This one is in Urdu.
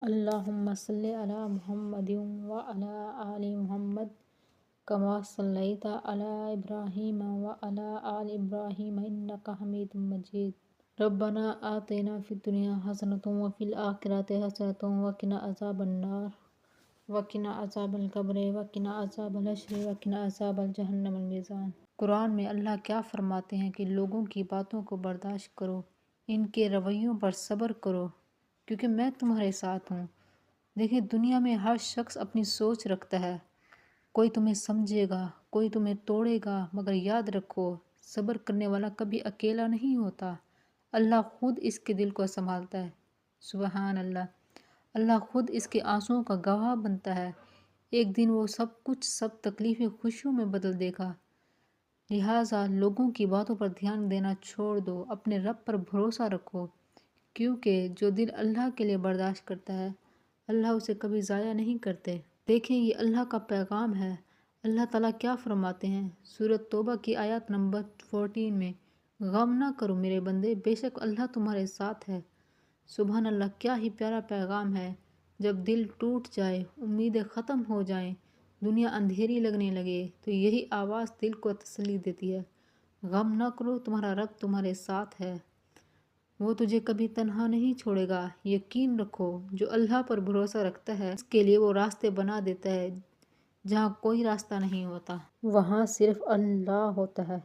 اللہم صلی علی محمد وعلی آل محمد کما صلیت علی ابراہیم وعلی آل ابراہیم انک حمید مجید۔ ربنا آتنا فی الدنیا حسنۃ وفی الآخرۃ حسنۃ وقنا عذاب النار وقنا عذاب القبر وقنا عذاب الحشر وقنا عذاب جہنم المیزان۔ قرآن میں اللہ کیا فرماتے ہیں کہ لوگوں کی باتوں کو برداشت کرو، ان کے رویوں پر صبر کرو کیونکہ میں تمہارے ساتھ ہوں۔ دیکھیں، دنیا میں ہر شخص اپنی سوچ رکھتا ہے، کوئی تمہیں سمجھے گا، کوئی تمہیں توڑے گا، مگر یاد رکھو صبر کرنے والا کبھی اکیلا نہیں ہوتا، اللہ خود اس کے دل کو سنبھالتا ہے۔ سبحان اللہ، اللہ خود اس کے آنسوؤں کا گواہ بنتا ہے، ایک دن وہ سب کچھ سب تکلیفیں خوشیوں میں بدل دے گا۔ لہٰذا لوگوں کی باتوں پر دھیان دینا چھوڑ دو، اپنے رب پر بھروسہ رکھو، کیونکہ جو دل اللہ کے لیے برداشت کرتا ہے اللہ اسے کبھی ضائع نہیں کرتے۔ دیکھیں، یہ اللہ کا پیغام ہے۔ اللہ تعالیٰ کیا فرماتے ہیں سورۃ توبہ کی آیت نمبر 14 میں، غم نہ کرو میرے بندے، بے شک اللہ تمہارے ساتھ ہے۔ سبحان اللہ، کیا ہی پیارا پیغام ہے۔ جب دل ٹوٹ جائے، امیدیں ختم ہو جائیں، دنیا اندھیری لگنے لگے تو یہی آواز دل کو تسلی دیتی ہے، غم نہ کرو، تمہارا رب تمہارے ساتھ ہے، وہ تجھے کبھی تنہا نہیں چھوڑے گا۔ یقین رکھو، جو اللہ پر بھروسہ رکھتا ہے اس کے لیے وہ راستے بنا دیتا ہے، جہاں کوئی راستہ نہیں ہوتا وہاں صرف اللہ ہوتا ہے۔